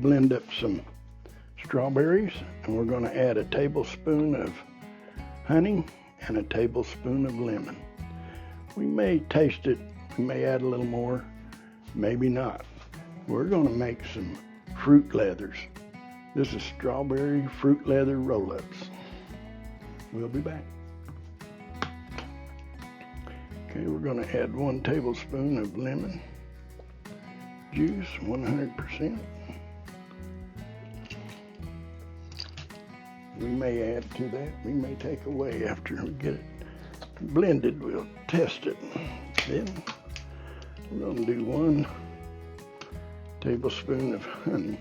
blend up some strawberries, and we're going to add a tablespoon of honey and a tablespoon of lemon. We may taste it, we may add a little more, maybe not. We're going to make some fruit leathers. This is strawberry fruit leather roll-ups. We'll be back. Okay, we're going to add 1 tablespoon of lemon juice, 100%. We may add to that, we may take away after we get it blended. We'll test it. Then we're going to do 1 tablespoon of honey.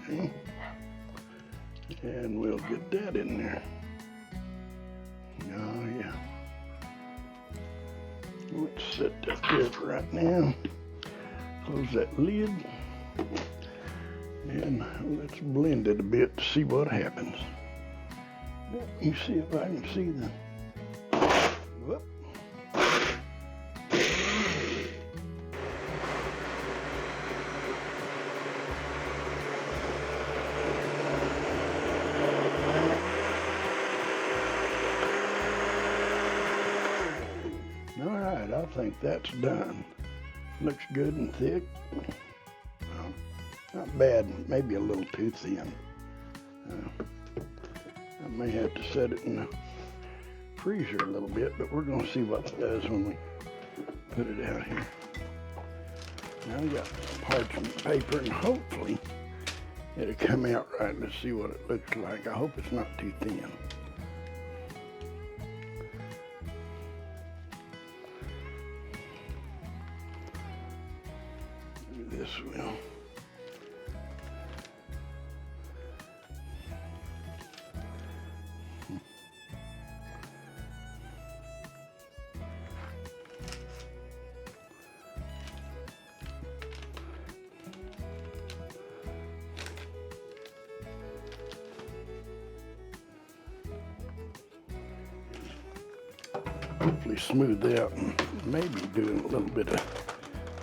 Okay. And we'll get that in there. Oh yeah. Let's set that there for right now. Close that lid. And let's blend it a bit to see what happens. Let me see if I can see the... Whoop. All right, I think that's done. Looks good and thick. Well, not bad, maybe a little too thin. I may have to set it in the freezer a little bit, but we're going to see what it does when we put it out here. Now we got some parchment paper, and hopefully it'll come out right. Let's see what it looks like. I hope it's not too thin. This will. Hopefully smooth out, and maybe doing a little bit of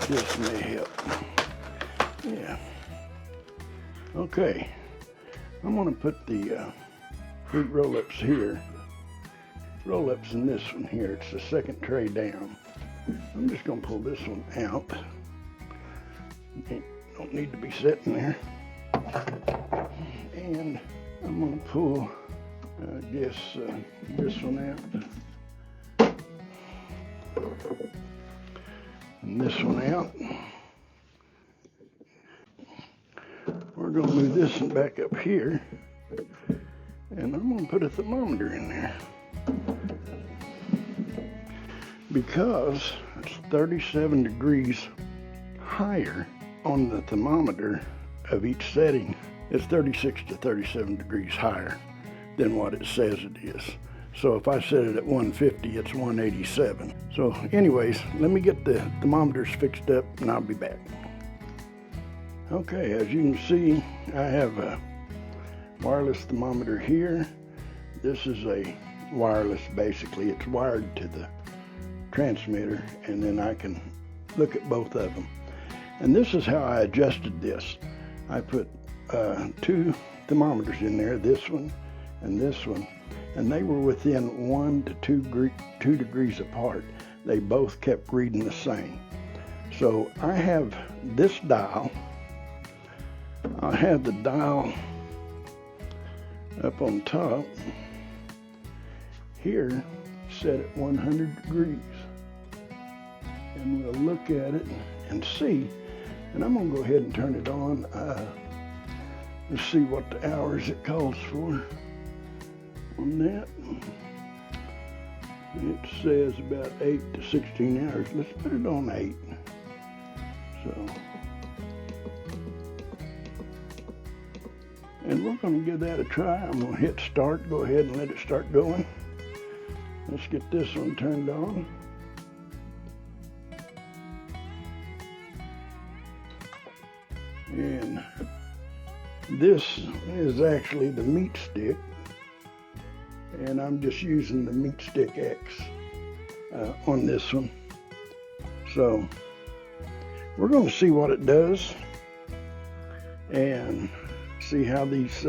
this may help. Yeah. Okay. I'm going to put the fruit roll-ups here. Roll-ups in this one here. It's the second tray down. I'm just going to pull this one out. It don't need to be sitting there. And I'm going to pull, I guess, this one out. And this one out. We're going to move this one back up here, and I'm going to put a thermometer in there because it's 37 degrees higher on the thermometer of each setting. It's 36 to 37 degrees higher than what it says it is. So if I set it at 150, it's 187. So anyways, let me get the thermometers fixed up and I'll be back. Okay, as you can see, I have a wireless thermometer here. This is a wireless, basically. It's wired to the transmitter, and then I can look at both of them. And this is how I adjusted this. I put 2 thermometers in there, this one and this one, and they were within 1 to 2 degrees apart. They both kept reading the same. So I have this dial. I have the dial up on top here set at 100 degrees, and we'll look at it and see. And I'm going to go ahead and turn it on. Let's see what the hours it calls for on that. It says about 8 to 16 hours. Let's put it on 8. So, and we're going to give that a try. I'm going to hit start. Go ahead and let it start going. Let's get this one turned on. And this is actually the meat stick. and I'm just using the Meat Stick X on this one. So we're going to see what it does and see how these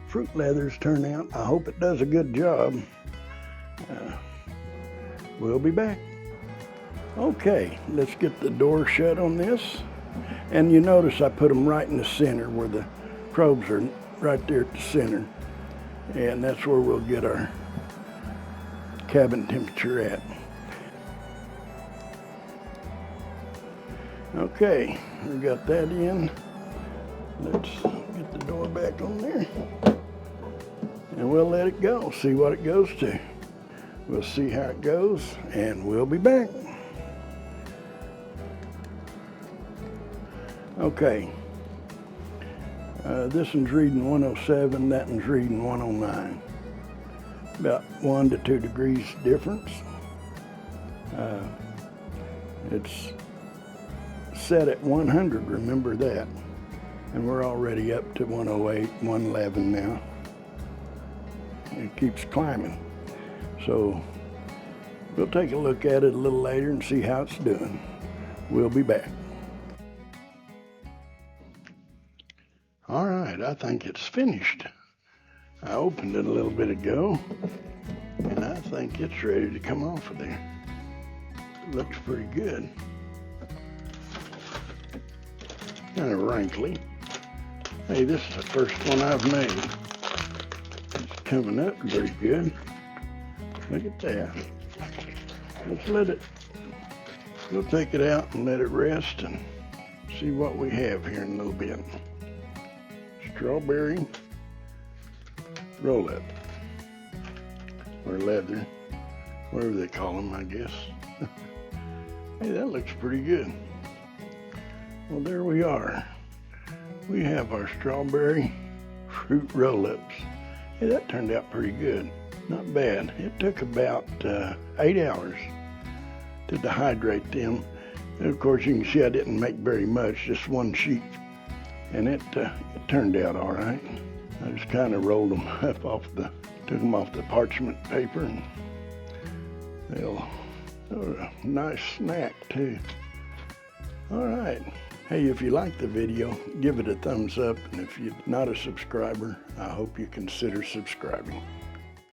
fruit leathers turn out. I hope it does a good job. We'll be back. Okay, let's get the door shut on this. And you notice I put them right in the center where the probes are, right there at the center. And that's where we'll get our cabin temperature at. Okay, we got that in. Let's get the door back on there. And we'll let it go, see what it goes to. We'll see how it goes, and we'll be back. Okay, this one's reading 107, that one's reading 109. About 1 to 2 degrees difference. It's set at 100, remember that. And we're already up to 108, 111 now. It keeps climbing. So we'll take a look at it a little later and see how it's doing. We'll be back. All right, I think it's finished. I opened it a little bit ago, and I think it's ready to come off of there. It looks pretty good. Kind of wrinkly. Hey, this is the first one I've made. It's coming up pretty good. Look at that. Let's let it, we'll take it out and let it rest and see what we have here in a little bit. Strawberry roll-up, or leather, whatever they call them, I guess. Hey, that looks pretty good. Well, there we are. We have our strawberry fruit roll-ups. Hey, that turned out pretty good. Not bad. It took about 8 hours to dehydrate them. And of course, you can see I didn't make very much, just one sheet. And it turned out all right. I just kind of rolled them up took them off the parchment paper, and they're a nice snack too. All right. Hey, if you like the video, give it a thumbs up, and if you're not a subscriber, I hope you consider subscribing.